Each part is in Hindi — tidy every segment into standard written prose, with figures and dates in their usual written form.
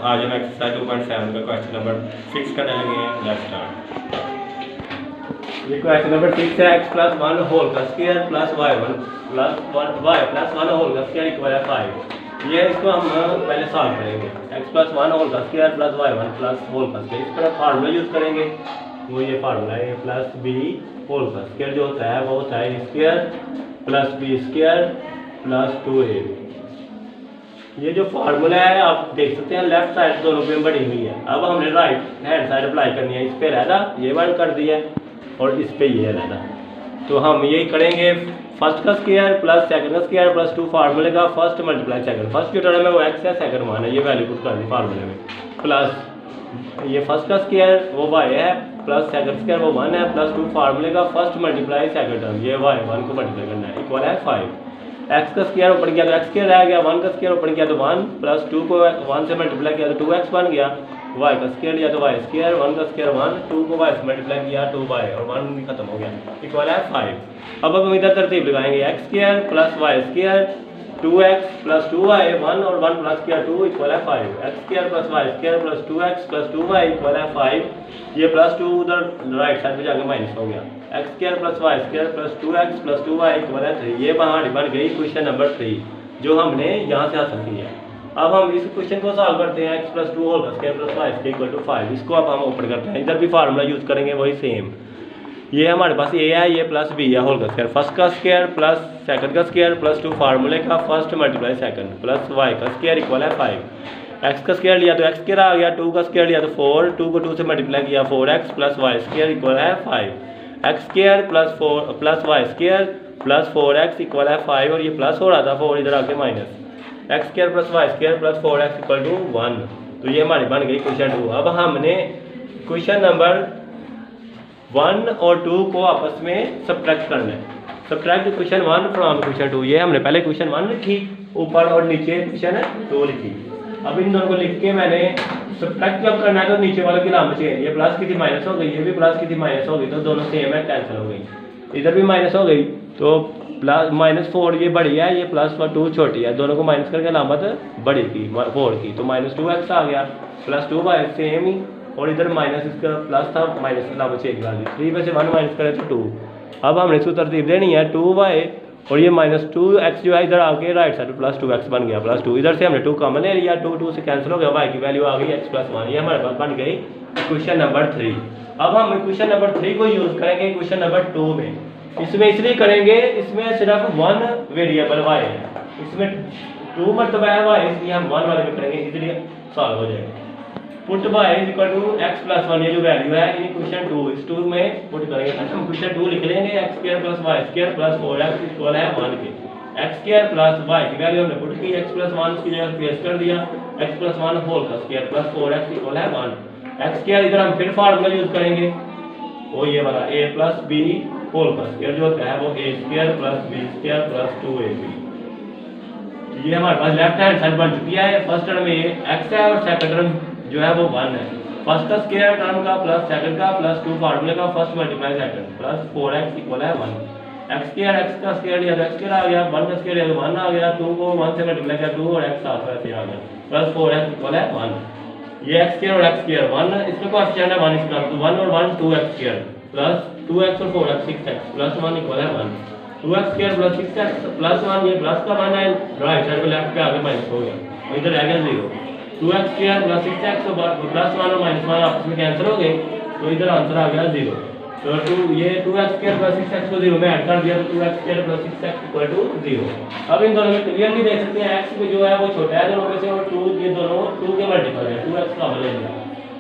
आज हम एक्सरसाइज 2.7 का क्वेश्चन नंबर 6 करने लगे हैं। Let's start. ये क्वेश्चन नंबर 6 है। x प्लस 1 होल का square plus y1 plus 1 y plus 1 whole का स्क्वायर इक्वल है 5। ये इसको हम पहले सॉल्व करेंगे। x प्लस 1 होल का square plus y1 plus whole का स्क्वायर, इस पर फार्मूला यूज़ करेंगे। वो ये फार्मूला है प्लस b होल का स्क्वायर जो होता है वो होता है square plus b square plus 2ab। ये जो फार्मूला है आप देख सकते हैं लेफ्ट साइड दोनों पे बढ़ी हुई है। अब हमने राइट हैंड साइड अप्लाई करनी है। इस पे रहना ये वन कर दिया और इस पे ये रहना, तो हम यही करेंगे। फर्स्ट का स्क्वायर प्लस सेकंड का स्क्वायर प्लस 2 फार्मूले का फर्स्ट मल्टीप्लाई सेकंड। फर्स्ट जो टर्म है वो x है, सेकंड 1 है, ये वैल्यू पुट कर दी फार्मूले में। प्लस ये फर्स्ट का स्क्वायर वो y है प्लस सेकंड स्क्वायर वो 1 है प्लस 2 फार्मूले का फर्स्ट मल्टीप्लाई सेकंड टर्म, ये y1 को मल्टीप्लाई करना है, इक्वल है 5। x का स्क्वायर ऊपर गया तो x स्क्वायर रह गया, 1 का स्क्वायर ऊपर गया तो 1 प्लस 2 को 1 से मल्टीप्लाई किया तो 2x बन गया, y का स्क्वायर लिया तो y स्क्वायर, 1 का स्क्वायर 1, 2 को y से मल्टीप्लाई किया 2y और 1 भी खत्म हो गया, इक्वल है 5। अब हम इधर तरतीब लगाएंगे x square plus y square 2x plus 2y 1 और 1 प्लस किया 2 इक्वल है 5। x square plus y square plus 2x plus 2y equal है 5। ये प्लस 2 उधर राइट साइड पे जाके माइनस हो गया। x square plus y square plus 2x plus 2y equal है 3। ये हमारी बन गई क्वेश्चन नंबर 3 जो हमने यहाँ से हासिल की है। अब हम इस क्वेश्चन को सॉल्व करते हैं। x प्लस 2 होल का square plus y square equal to 5। इसको अब हम ओपन करते हैं। इधर भी फार्मूला यूज़ करेंगे वही सेम। ये हमारे पास a है, ये प्लस b है होल का स्क्वायर, फर्स्ट का स्क्वायर प्लस सेकंड का स्क्वायर प्लस 2 फार्मूले का first multiply second plus y का स्क्वायर इक्वल है 5। x का स्क्वायर लिया तो x स्क्वायर आ गया, 2 का स्क्वायर लिया तो 4, 2 को 2 से मल्टीप्लाई किया 4x plus y square equal है 5। x square plus 4 plus y square plus 4x equal है 5 और ये प्लस हो रहा था 4 इधर आके minus, x square plus y square plus 4x equal to 1। तो ये हमारी बन गई क्वेश्चन 2। अब हमने क्वेश्चन नंबर 1 और 2 को आपस में सब्ट्रैक्ट करना है। Subtract question 1 from question 2। ये हमने पहले क्वेश्चन 1 लिखी ऊपर और नीचे क्वेश्चन 2 लिखी। अब इन दोनों को लिख के मैंने सब्ट्रैक्ट जब करना है तो नीचे वाले की लाम चाहिए, ये प्लस की थी माइनस हो गई, ये भी प्लस की थी माइनस हो गई, तो दोनों सेम है, कैंसिल हो गई। इधर भी माइनस हो गई तो प्लस -4 ये बड़ी है, ये प्लस 2 छोटी है, दोनों को माइनस करके अलामत बड़ी की 4 की, तो -2x आ गया प्लस 2y सेम ही, और इधर माइनस इसका प्लस था माइनस अलामत चेंज कर दी, 3 में से 1 माइनस करें तो 2। अब हमने इसको तरतीब देनी है 2y और ये -2x जो है इधर आके राइट साइड प्लस 2x बन गया प्लस 2, इधर से हमने 2 कॉमन ले लिया, 2 से कैंसिल हो गया, y की वैल्यू आ गई x प्लस 1। ये हमारे पास बन गई क्वेश्चन नंबर 3। अब हम क्वेश्चन नंबर 3 को यूज़ करेंगे क्वेश्चन नंबर 2 में। इसमें इसलिए करेंगे, इसमें सिर्फ 1 वेरिएबल y है, इसमें 2 मरतबा है y, इसलिए हम 1 वाले में करेंगे, इसलिए सॉल्व हो जाएगा। Put y is equal to x plus 1, ये जो वैल्यू है इन क्वेश्चन 2, इस 2 में पुट करेंगे। हम क्वेश्चन 2 लिख लेंगे x square plus y square plus 4x equal है 1 के। x स्क्वायर प्लस y की वैल्यू हमने पुट की, x प्लस 1 की जगह प्लेस कर दिया, x प्लस 1 होल का स्क्वायर प्लस 4x इक्वल है 1। x स्क्वायर इधर हम फिर फार्मूला यूज करेंगे, वो ये वाला a प्लस b होल का स्क्वायर जो होता है वो a square plus b square plus 2ab। ये हमारे पास लेफ्ट हैंड साइड बन चुकी है। फर्स्ट टर्म में ये x है और सेकंड टर्म जो है वो 1 है। फर्स्ट का स्क्वायर टर्म का प्लस सेकंड का प्लस 2 फार्मूले का first multiply second plus 4x equal है 1। x स्क्वायर x का स्क्वायर लिया तो x स्क्वायर आ गया, 1 का स्क्वायर लिया तो 1 आ गया, 2 को 1 से मल्टीप्लाई किया 2 और x साथ ऐसे आ गया प्लस 4x इक्वल है 1। ये x स्क्वायर और x स्क्वायर 1, इसमें कोएफिशिएंट है 1 इसका, तो 1 और 1 2x स्क्वायर प्लस 2x और 4x 6x प्लस 1 इक्वल है 1। 2x square plus 6x plus 1, ये प्लस का 1 है, राइट साइड पे लेफ्ट पे आगे माइनस हो गया, इधर रह गया 0। 2x स्क्वायर प्लस 6x और प्लस 1 और माइनस 1 आपस में कैंसिल हो गए, तो इधर आंसर आ गया 0। तो ये 2x स्क्वायर प्लस 6x को 0 में ऐड कर दिया तो 2x square plus 6x equal to 0। अब इन दोनों में क्लियरली देख सकते हैं x जो है वो छोटा है दोनों में से, और 2 ये दोनों 2 के मल्टीपल है, 2x का ले लिया,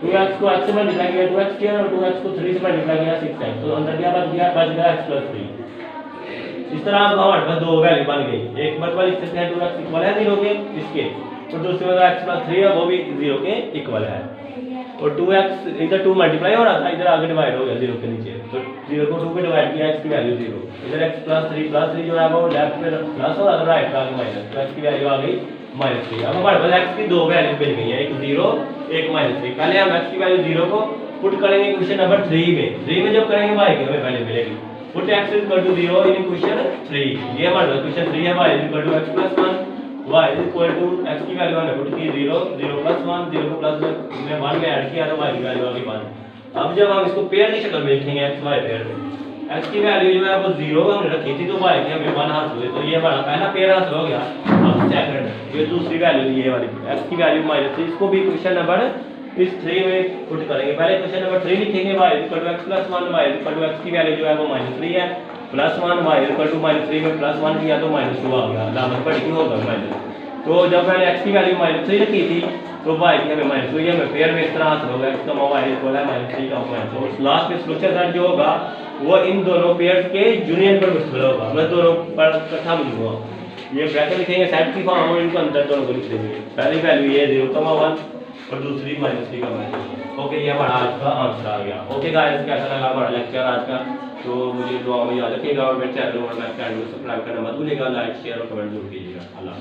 2x को x से मल्टीप्लाई किया 2x स्क्वायर और 2x को 3 से मल्टीप्लाई किया 6x, तो अंदर क्या बच गया x प्लस 3। इस तरह अब हमारे पास 2 वैल्यू बन गई, एक मतलब लिख सकते हैं 2x इक्वल है 0 के इसके, और दूसरे वाला x प्लस 3 है वो भी 0 के इक्वल है, और 2x इधर 2 मल्टीप्लाई हो रहा था, इधर आगे डिवाइड हो गया 0 के नीचे, तो 0 को 2 पे डिवाइड किया, x की वैल्यू 0, इधर x प्लस 3 जो है वो लेफ्ट पे प्लस हो रहा था, राइट पे आगे माइनस, तो x की वैल्यू आ गई -3। अब हमारे पास x की 2 वैल्यू मिल गई है, एक 0 एक -3। पहले हम x की वैल्यू 0 को पुट करेंगे क्वेश्चन नंबर 3 में, 3 में जब करेंगे y की हमें वैल्यू मिलेगी, put x equal to 0 in question 3। ये हमारा क्वेश्चन 3 है, y equal to x plus 1 y is equal to x की वैल्यू हमने पुट की 0 0 प्लस 1 0 को प्लस में 1 में ऐड किया तो y की वैल्यू आ गई 1। अब जब हम इसको पेयर की शक्ल में लिखेंगे x y पेयर में, x की वैल्यू जो है वो 0 हमने रखी थी तो y की हमें 1 हासिल हुई, तो ये हमारा पहला पेयर हासिल हो गया। अब सेकंड ये दूसरी वैल्यू ये वाली x की वैल्यू -3, इसको भी क्वेश्चन नंबर इस 3 में पुट करेंगे। पहले क्वेश्चन नंबर 3 लिखेंगे y equal to x plus 1 y equal to x की वैल्यू जो है वो -3 है, प्लस 1 y इक्वल टू -3 में प्लस 1 किया तो -2 आ गया, लामत पड़ी की होगा माइनस। तो जब मैंने x की वैल्यू -3 रखी थी तो y की हमें -2 ही हमें पेयर में इस तरह हासिल होगा x y इक्वल है -3 का -2। तो लास्ट में सोल्यूशन सेट जो होगा वो इन दोनों पेयर्स के यूनियन पर मुश्तमिल होगा, मतलब दोनों पर इकट्ठा मिलूंगा। ये ब्रैकेट लिखेंगे सेट की फॉर्म और इनको अंदर दोनों को लिख देंगे। पहली वैल्यू ये 0,1 और दूसरी -3 का -2। ओके, ये हमारा आज का आंसर आ गया। ओके गाइस, कैसा लगा हमारा लेक्चर आज का? तो मुझे दुआ में याद रखिएगा और मेरे चैनल और मेरे चैनल को सब्सक्राइब करना मत भूलिएगा, लाइक शेयर और कमेंट जरूर कीजिएगा। अल्लाह।